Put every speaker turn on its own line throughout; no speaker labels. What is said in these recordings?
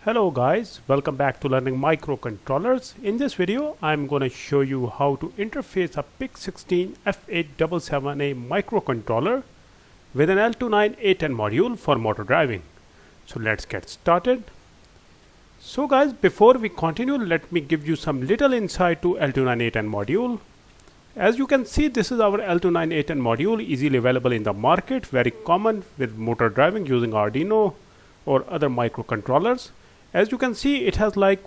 Hello guys, welcome back to learning microcontrollers. In this video, I'm going to show you how to interface a PIC16F877A microcontroller with an L298N module for motor driving. So let's get started. So guys, before we continue, let me give you some little insight to L298N module. As you can see, this is our L298N module, easily available in the market, very common with motor driving using Arduino or other microcontrollers. As you can see, it has like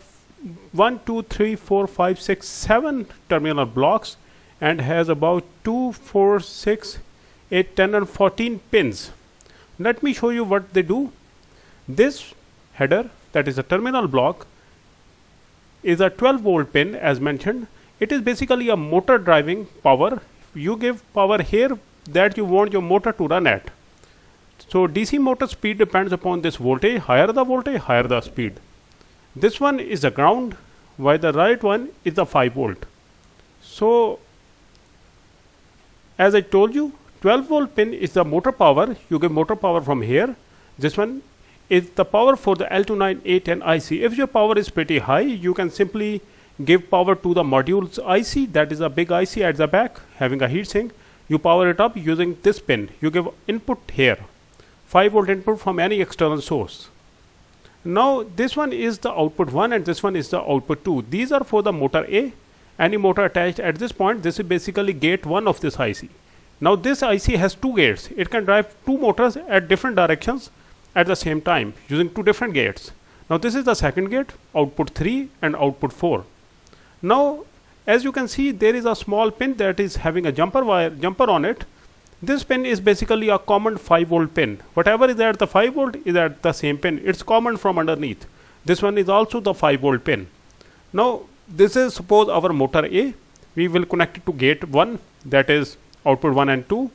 1, 2, 3, 4, 5, 6, 7 terminal blocks and has about 2, 4, 6, 8, 10 and 14 pins. Let me show you what they do. This header, that is a terminal block, is a 12 volt pin as mentioned. It is basically a motor driving power. You give power here that you want your motor to run at. So DC motor speed depends upon this voltage. Higher the voltage, higher the speed. This one is the ground, while the right one is the 5 volt. So as I told you, 12 volt pin is the motor power. You give motor power from here. This one is the power for the L298N IC. If your power is pretty high, you can simply give power to the module's IC, that is a big IC at the back having a heatsink. You power it up using this pin. You give input here, 5 volt input from any external source. Now this one is the output 1 and this one is the output 2. These are for the motor A. Any motor attached at this point, this is basically gate 1 of this IC. Now this IC has 2 gates. It can drive 2 motors at different directions at the same time using 2 different gates. Now this is the second gate, output 3 and output 4. Now as you can see, there is a small pin that is having a jumper on it. This pin is basically a common 5 volt pin. Whatever is at the 5 volt is at the same pin. It's common from underneath. This one is also the 5 volt pin. Now this is suppose our motor A. We will connect it to gate 1, that is output 1 and 2.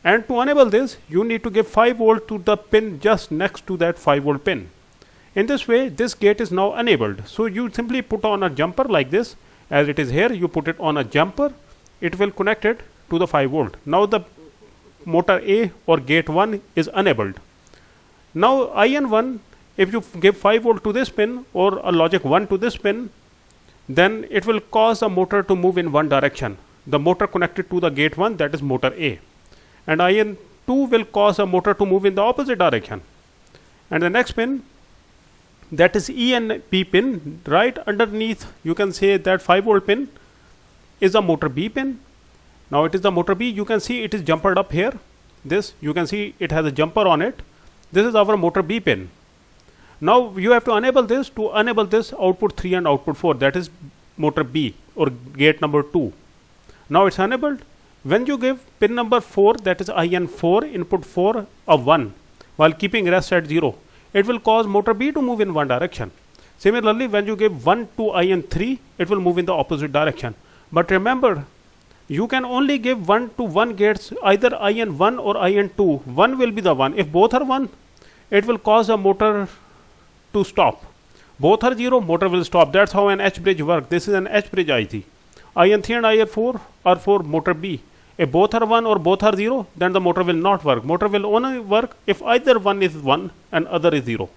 And to enable this, you need to give 5 volt to the pin just next to that 5 volt pin. In this way, this gate is now enabled. So you simply put on a jumper like this, as it is here, you put it on a jumper, it will connect it to the 5 volt. Now the motor A or gate 1 is enabled. Now IN1, if you give 5 volt to this pin or a logic 1 to this pin, then it will cause the motor to move in one direction. The motor connected to the gate 1, that is motor A. And IN2 will cause a motor to move in the opposite direction. And the next pin, that is ENP pin, right underneath you can say that 5 volt pin is a motor B pin. Now it is the motor B, you can see it is jumpered up here. This you can see it has a jumper on it. This is our motor B pin. Now you have to enable this output 3 and output 4, that is motor B or gate number 2. Now it's enabled. When you give pin number 4, that is IN4, input 4 of 1 while keeping rest at 0, it will cause motor B to move in one direction. Similarly, when you give 1 to IN3, it will move in the opposite direction. But remember, you can only give 1 to 1 gates, either IN1 or IN2. 1 will be the one. If both are 1, it will cause the motor to stop. Both are 0, motor will stop. That's how an H bridge works. This is an H bridge IC. IN3 and IN4 are for motor B. If both are 1 or both are 0, then the motor will not work. Motor will only work if either one is 1 and other is 0.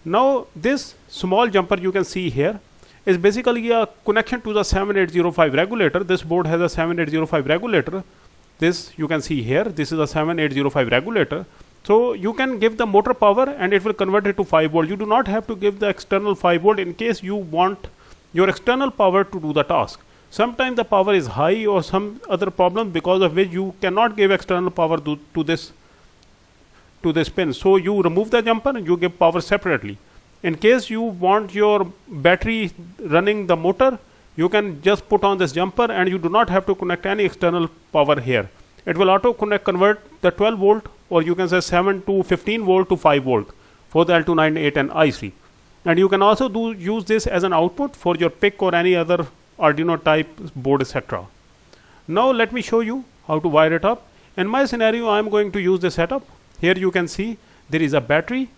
Now this small jumper you can see here is basically a connection to the 7805 regulator. This board has a 7805 regulator. This you can see here. This is a 7805 regulator. So you can give the motor power and it will convert it to 5 volt. You do not have to give the external 5 volt in case you want your external power to do the task. Sometimes the power is high or some other problem because of which you cannot give external power to this pin. So you remove the jumper and you give power separately. In case you want your battery running the motor, you can just put on this jumper and you do not have to connect any external power here. It will auto convert the 12 volt or you can say 7 to 15 volt to 5 volt for the L298N IC. And you can also use this as an output for your PIC or any other Arduino type board, etc. Now let me show you how to wire it up. In my scenario, I am going to use this setup. Here you can see there is a battery.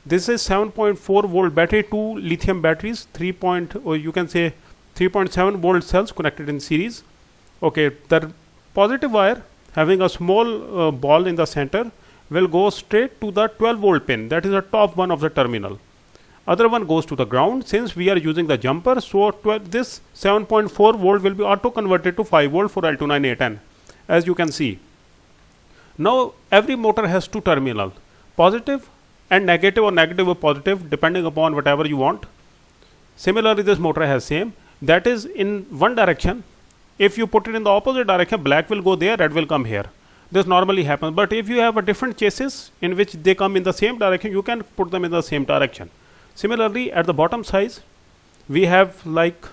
This is 7.4 volt battery, 2 lithium batteries, 3.7 volt cells connected in series. Okay, the positive wire having a small ball in the center will go straight to the 12 volt pin, that is the top one of the terminal. other one goes to the ground. Since we are using the jumper, so this 7.4 volt will be auto converted to 5 volt for L298N, as you can see. Now every motor has two terminals, positive and negative, or negative or positive, depending upon whatever you want. Similarly, this motor has same, that is in one direction. If you put it in the opposite direction, black will go there, red will come here. This normally happens, but if you have a different chases in which they come in the same direction, you can put them in the same direction. Similarly, at the bottom size, we have like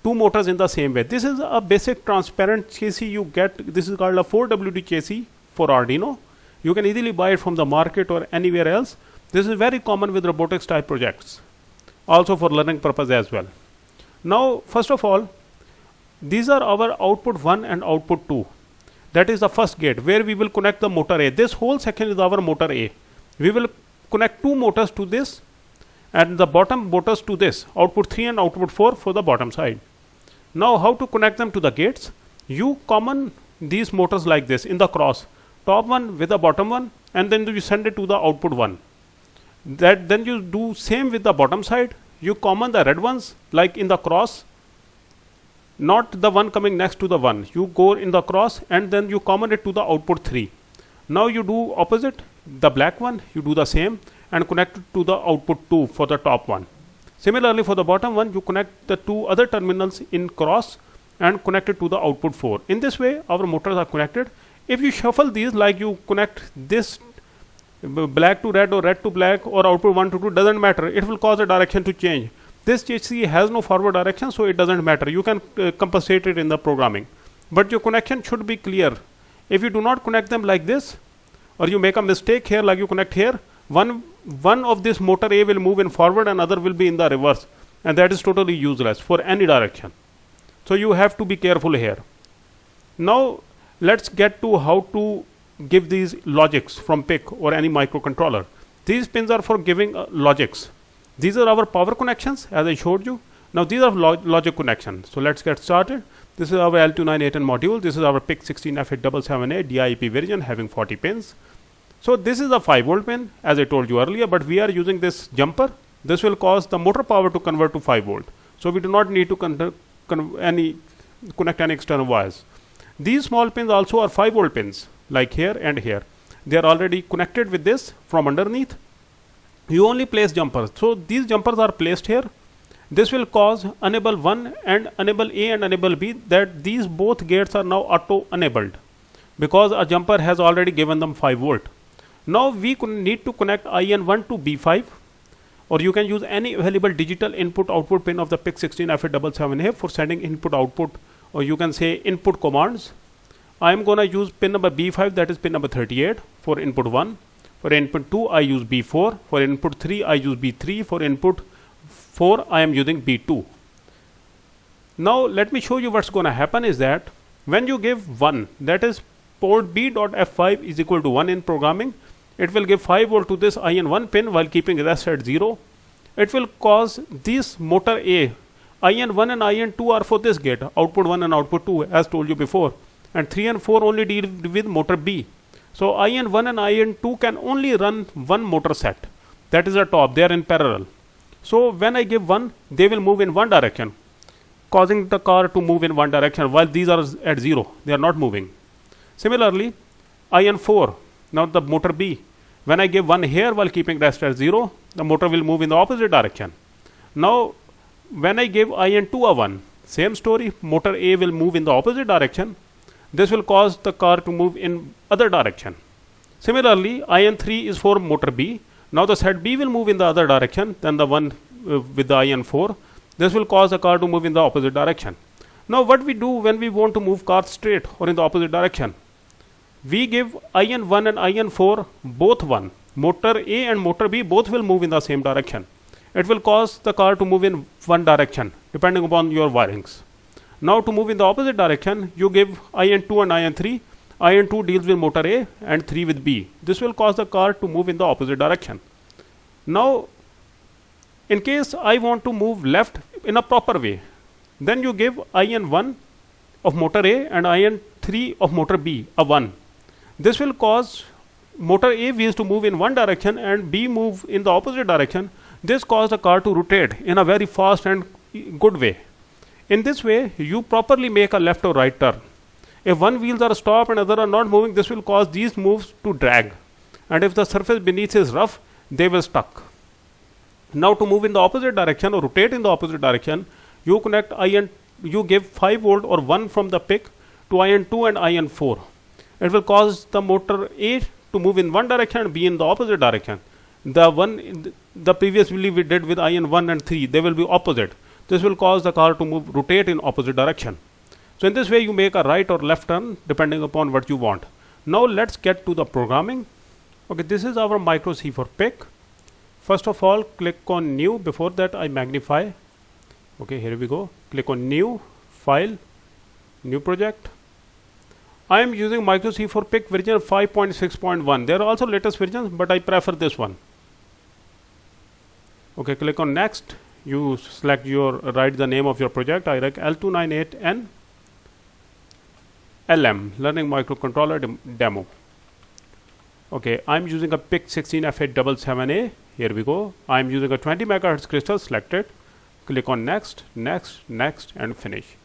two motors in the same way. This is a basic transparent chassis you get. This is called a 4WD chassis for Arduino. You can easily buy it from the market or anywhere else. This is very common with robotics type projects, also for learning purpose as well. Now, first of all, these are our output 1 and output 2. That is the first gate where we will connect the motor A. This whole section is our motor A. We will connect two motors to this and the bottom motors to this, output 3 and output 4 for the bottom side. Now how to connect them to the gates? You common these motors like this in the cross, top one with the bottom one, and then you send it to the output 1. Then you do same with the bottom side. You common the red ones like in the cross, not the one coming next to the one. You go in the cross and then you common it to the output 3. Now you do opposite, the black one, you do the same and connect it to the output 2 for the top one. Similarly, for the bottom one, you connect the two other terminals in cross and connect it to the output 4. In this way, our motors are connected. If you shuffle these, like you connect this black to red or red to black or output 1 to 2, doesn't matter. It will cause the direction to change. This chassis has no forward direction, so it doesn't matter. You can compensate it in the programming. But your connection should be clear. If you do not connect them like this, or you make a mistake here, like you connect here, one of this motor A will move in forward and other will be in the reverse. And that is totally useless for any direction. So you have to be careful here. Now let's get to how to give these logics from PIC or any microcontroller. These pins are for giving logics. These are our power connections, as I showed you. Now these are logic connections. So let's get started. This is our L298N module. This is our PIC16F877A DIP version having 40 pins. So this is a 5 volt pin, as I told you earlier, but we are using this jumper. This will cause the motor power to convert to 5 volt. So we do not need to connect any external wires. These small pins also are 5 volt pins, like here and here. They are already connected with this from underneath. You only place jumpers. So these jumpers are placed here. This will cause enable 1 and enable A and enable B, that these both gates are now auto enabled because a jumper has already given them 5 volt. Now we need to connect IN1 to B5, or you can use any available digital input output pin of the PIC16F877A for sending input output, or you can say input commands. I am going to use pin number B5, that is pin number 38 for input 1. For input 2 I use B4, for input 3 I use B3, for input 4 I am using B2. Now let me show you what's going to happen is that when you give 1, that is port B.F5 is equal to 1 in programming, it will give 5 volt to this IN1 pin while keeping rest at 0. It will cause this motor A, IN1 and IN2 are for this gate, output 1 and output 2 as told you before, and 3 and 4 only deal with motor B. So IN1 and IN2 can only run one motor set, that is the top, they are in parallel. So when I give 1, they will move in one direction, causing the car to move in one direction, while these are at 0, they are not moving. Similarly, IN4, now the motor B, when I give 1 here while keeping rest at 0, the motor will move in the opposite direction. Now when I give IN2 a 1, same story, motor A will move in the opposite direction. This will cause the car to move in other direction. Similarly, IN3 is for motor B. Now the set B will move in the other direction than the one with the IN4. This will cause the car to move in the opposite direction. Now what we do when we want to move car straight or in the opposite direction? We give IN1 and IN4 both 1. Motor A and motor B both will move in the same direction. It will cause the car to move in one direction depending upon your wirings. Now to move in the opposite direction, you give IN2 and IN3. IN2 deals with motor A and 3 with B. This will cause the car to move in the opposite direction. Now, in case I want to move left in a proper way, then you give IN1 of motor A and IN3 of motor B, a 1. This will cause motor A wheels to move in one direction and B move in the opposite direction. This caused the car to rotate in a very fast and good way. In this way, you properly make a left or right turn. If one wheels are stopped and other are not moving, this will cause these moves to drag. And if the surface beneath is rough, they will stuck. Now to move in the opposite direction or rotate in the opposite direction, you connect you give 5 volt or 1 from the PIC to IN2 and IN4. It will cause the motor A to move in one direction and B in the opposite direction. The previously we did with IN1 and 3, they will be opposite. This will cause the car to rotate in opposite direction. So in this way you make a right or left turn depending upon what you want. Now let's get to the programming. Okay, this is our MikroC for PIC. First of all, click on new. Before that I magnify. Okay, here we go. Click on new, file, new project. I am using MikroC for PIC version 5.6.1. There are also latest versions, but I prefer this one. Okay, click on next. You select write the name of your project. I like L298N LM, learning microcontroller demo. Okay, I'm using a PIC16F877A. Here we go. I'm using a 20 MHz crystal, select it. Click on next, next, next, and finish.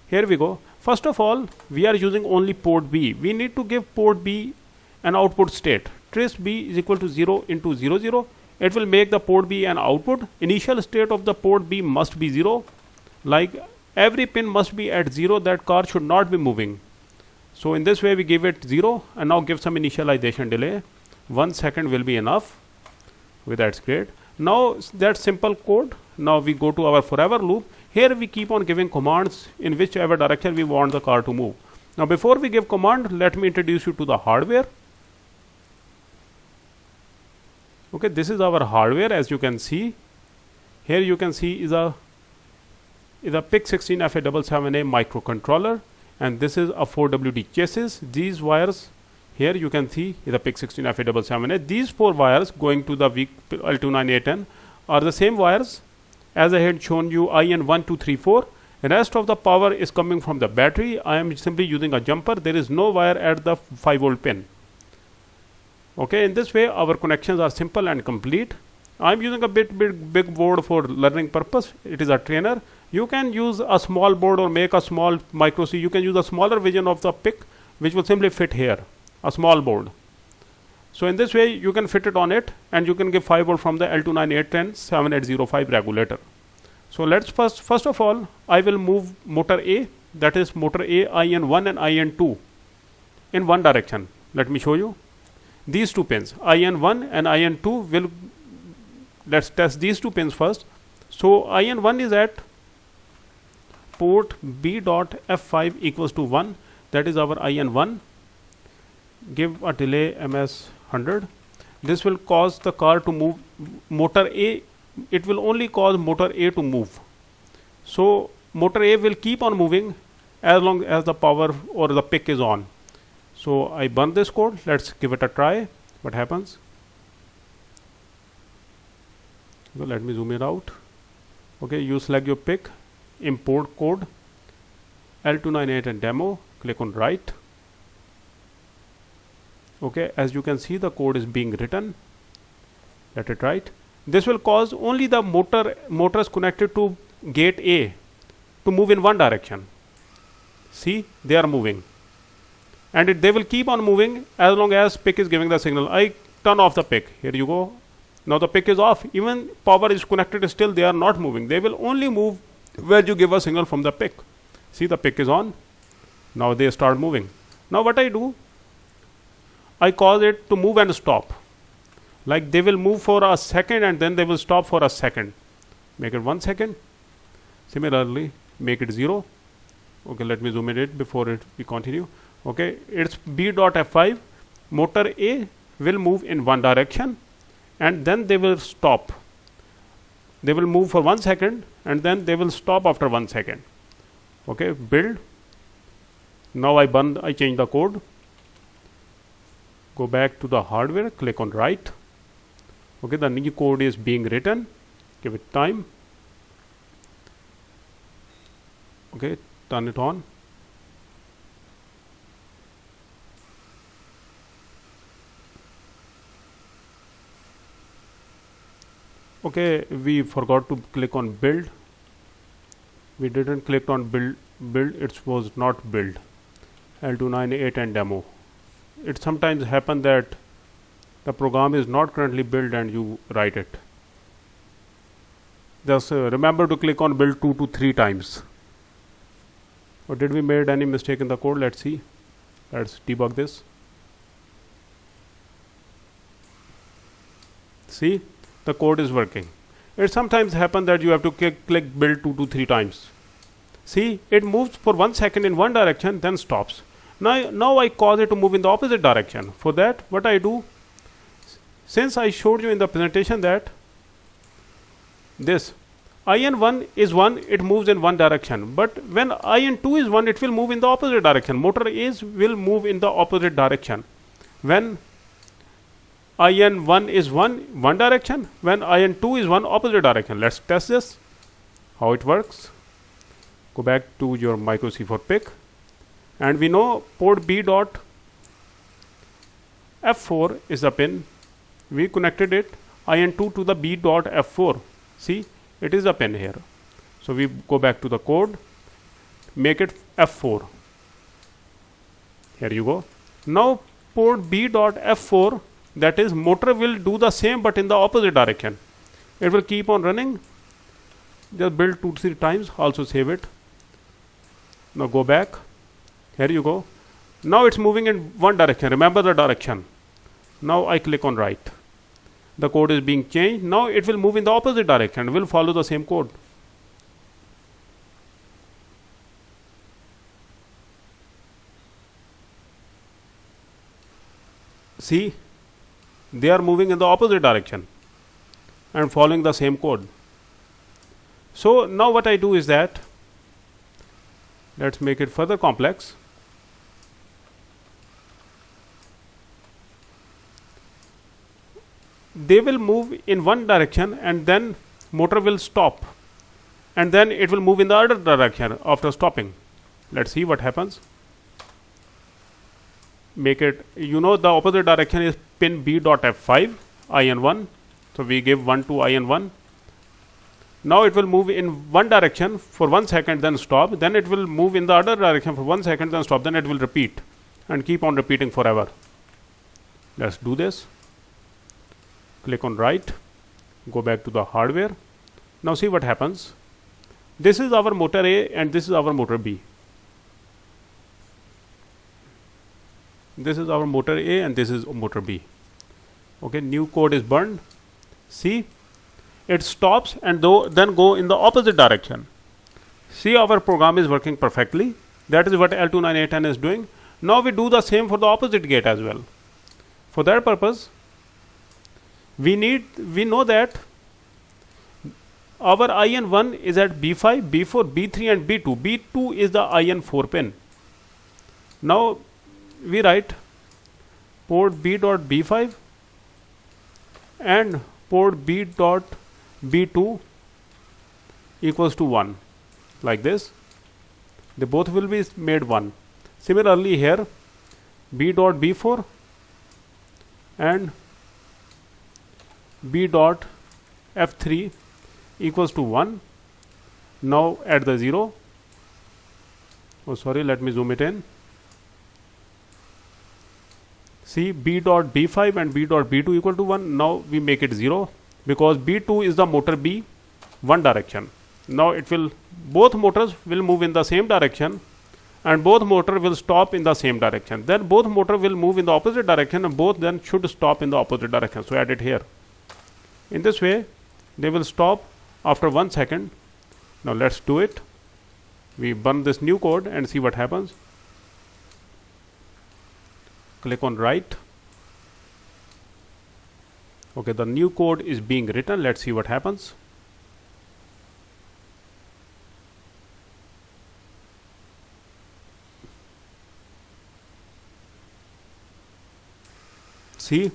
Here we go. First of all, we are using only port B. We need to give port B an output state. Trace B is equal to 0 into 0, 0. It will make the port B an output. Initial state of the port B must be 0. Like every pin must be at 0. That car should not be moving. So in this way we give it 0 and now give some initialization delay. 1 second will be enough. Okay, that's great. Now that simple code. Now we go to our forever loop. Here we keep on giving commands in whichever direction we want the car to move. Now before we give command, let me introduce you to the hardware. Okay, this is our hardware. As you can see, here you can see is a PIC16F877A microcontroller, and this is a 4WD chassis. These wires here you can see is a PIC16F877A. These 4 wires going to the L298N are the same wires as I had shown you IN1, 2, 3, 4. The rest of the power is coming from the battery. I am simply using a jumper. There is no wire at the 5 volt pin. Okay, in this way our connections are simple and complete. I am using a big board for learning purpose. It is a trainer. You can use a small board or make a small MikroC. You can use a smaller version of the PIC which will simply fit here, a small board. So in this way you can fit it on it, and you can give 5 volt from the L298N 7805 regulator. So let's first of all I will move motor A, that is motor A IN1 and IN2 in one direction. Let me show you. These 2 pins IN1 and IN2 will, let's test these 2 pins first. So IN1 is at port B.F5 equals to 1. That is our IN1. Give a delay ms 100. This will cause the car to move. Motor A, it will only cause motor A to move. So motor A will keep on moving as long as the power or the PIC is on. So I burn this code. Let's give it a try. What happens? So let me zoom it out. Okay, you select your PIC, import code, L298 and demo, click on write. Okay, as you can see the code is being written. Let it write. This will cause only the motors connected to gate A to move in one direction. See, they are moving. And they will keep on moving as long as PIC is giving the signal. I turn off the PIC. Here you go. Now the PIC is off. Even power is connected, still they are not moving. They will only move where you give a signal from the PIC. See, the PIC is on. Now they start moving. Now what I do, I cause it to move and stop. Like they will move for a second and then they will stop for a second. Make it 1 second. Similarly, make it 0. Okay, let me zoom it before we continue. Okay, it's B.F5. Motor A will move in one direction and then they will stop. They will move for 1 second and then they will stop after 1 second. Okay, build. Now I change the code. Go back to the hardware, click on write. Okay, the new code is being written. Give it time. Okay, turn it on. Okay, we forgot to click on build. We didn't click on build. It was not build. L298N demo. It sometimes happens that the program is not currently built and you write it. Just remember to click on build 2 to 3 times. Or did we made any mistake in the code? Let's see. Let's debug this. See, the code is working. It sometimes happens that you have to click build 2 to 3 times. See, it moves for 1 second in one direction, then stops. Now I cause it to move in the opposite direction. For that, what I do, since I showed you in the presentation that this IN1 is 1, it moves in one direction. But when IN2 is 1, it will move in the opposite direction. Motor will move in the opposite direction. When IN1 is one direction, when IN2 is one opposite direction. Let's test this, how it works. Go back to your MikroC for PIC. And we know port B dot F4 is a pin. We connected it IN2 to the B dot F4. See, it is a pin here. So we go back to the code, make it F4. Here you go. Now port B dot F4, that is motor will do the same but in the opposite direction. It will keep on running. Just build 2 to 3 times, also save it. Now go back. Here you go. Now it's moving in one direction. Remember the direction. Now I click on write. The code is being changed. Now it will move in the opposite direction. Will follow the same code. See, they are moving in the opposite direction and following the same code. So now what I do is that, let's make it further complex. They will move in one direction and then motor will stop, and then it will move in the other direction after stopping. Let's see what happens. Make it, the opposite direction is pin B dot F5 IN1. So we give 1 to IN1. Now it will move in one direction for 1 second, then stop. Then it will move in the other direction for 1 second, then stop. Then it will repeat and keep on repeating forever. Let's do this. Click on write. Go back to the hardware. Now see what happens. This is our motor A and this is our motor B. This is our motor A and this is motor B. Okay, new code is burned. See, it stops and then go in the opposite direction. See, our program is working perfectly. That is what L298N is doing. Now we do the same for the opposite gate as well. For that purpose, we know that our IN1 is at B5, B4, B3 and B2. B2 is the IN4 pin. Now we write port B dot B5 and port B dot B2 equals to 1, like this. They both will be made 1. Similarly here, B dot B4 and B dot F3 equals to 1. Now add the 0. Oh sorry, let me zoom it in. See, B dot B5 and B dot B2 equal to 1. Now we make it 0 because B2 is the motor B, one direction. Now both motors will move in the same direction and both motor will stop in the same direction. Then both motor will move in the opposite direction and both then should stop in the opposite direction. So add it here. In this way, they will stop after 1 second. Now let's do it. We burn this new code and see what happens. Click on write. Okay, the new code is being written. Let's see what happens. See,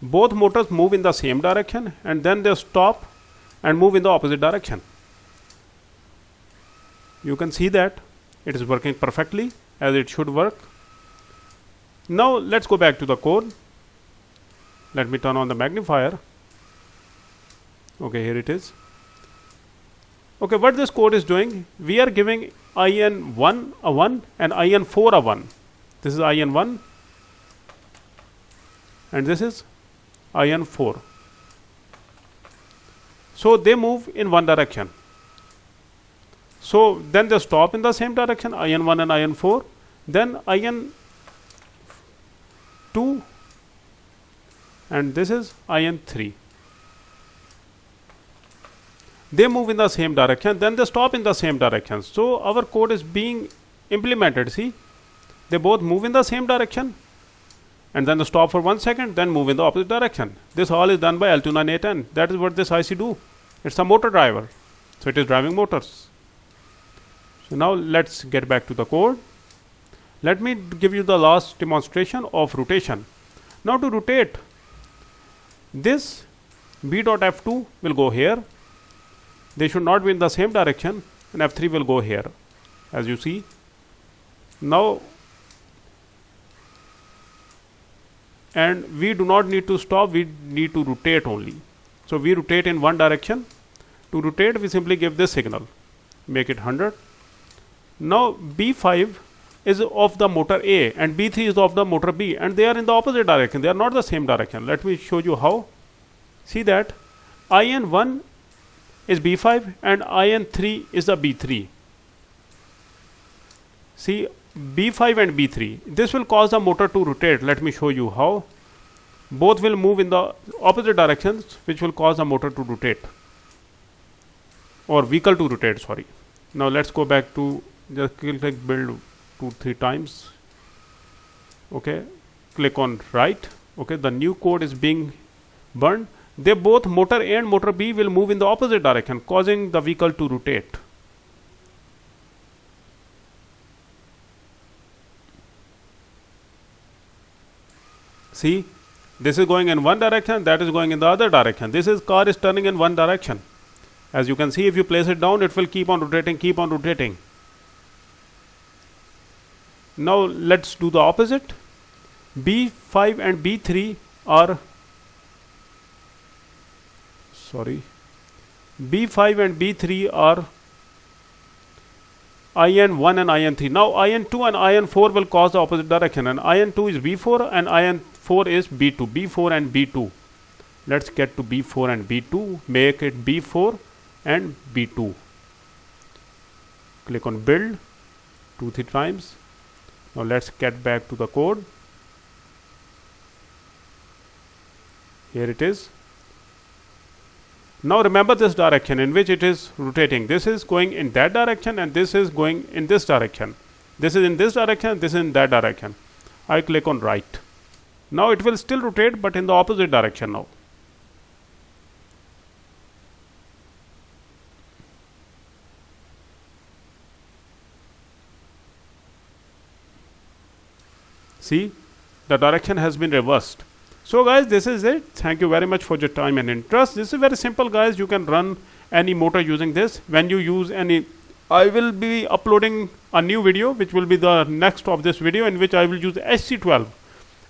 both motors move in the same direction and then they stop and move in the opposite direction. You can see that it is working perfectly as it should work. Now let's go back to the code. Let me turn on the magnifier. Okay, here it is. Okay, what this code is doing, we are giving IN1 a 1 and IN4 a 1. This is IN1 and this is IN4. So they move in one direction. So then they stop in the same direction, IN1 and IN4. Then IN2 and this is IN3. They move in the same direction, then they stop in the same direction. So our code is being implemented. See, they both move in the same direction and then they stop for 1 second, then move in the opposite direction. This all is done by L298N. That is what this IC do. It's a motor driver, so it is driving motors. So now let's get back to the code. Let me give you the last demonstration of rotation. Now to rotate, this B.F2 will go here. They should not be in the same direction, and F3 will go here, as you see. Now, and we do not need to stop, we need to rotate only. So we rotate in one direction. To rotate, we simply give this signal, make it 100. Now B5 is of the motor A and B3 is of the motor B, and they are in the opposite direction. They are not the same direction. Let me show you how. See that IN1 is B5 and IN3 is the B3. See, B5 and B3. This will cause the motor to rotate. Let me show you how. Both will move in the opposite directions, which will cause the motor to rotate, or vehicle to rotate, sorry. Now let's go back to just click build 2-3 times. Okay, click on write. Okay, the new code is being burned. They both, motor A and motor B, will move in the opposite direction, causing the vehicle to rotate. See, this is going in one direction, that is going in the other direction. This is car is turning in one direction. As you can see, if you place it down, it will keep on rotating, keep on rotating. Now let's do the opposite. B5 and B3 are B5 and B3 are IN1 and IN3. Now IN2 and IN4 will cause the opposite direction, and IN2 is B4 and IN4 is B2. B4 and B2. Let's get to B4 and B2. Make it B4 and B2. Click on build 2-3 times. Now let's get back to the code. Here it is. Now remember this direction in which it is rotating. This is going in that direction and this is going in this direction. This is in this direction, this is in that direction. I click on right. Now it will still rotate, but in the opposite direction now. See, the direction has been reversed. So guys, this is it. Thank you very much for your time and interest. This is very simple, guys. You can run any motor using this. When you use any, I will be uploading a new video, which will be the next of this video, in which I will use HC12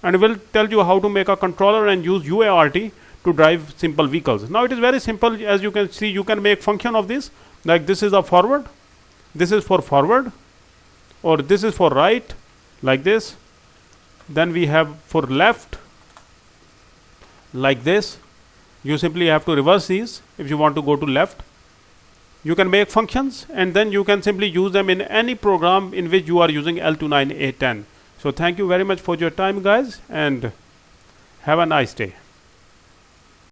and will tell you how to make a controller and use UART to drive simple vehicles. Now it is very simple. As you can see, you can make function of this. Like this is a forward. This is for forward, or this is for right, like this. Then we have for left, like this. You simply have to reverse these if you want to go to left. You can make functions and then you can simply use them in any program in which you are using L298N. So thank you very much for your time, guys, and have a nice day.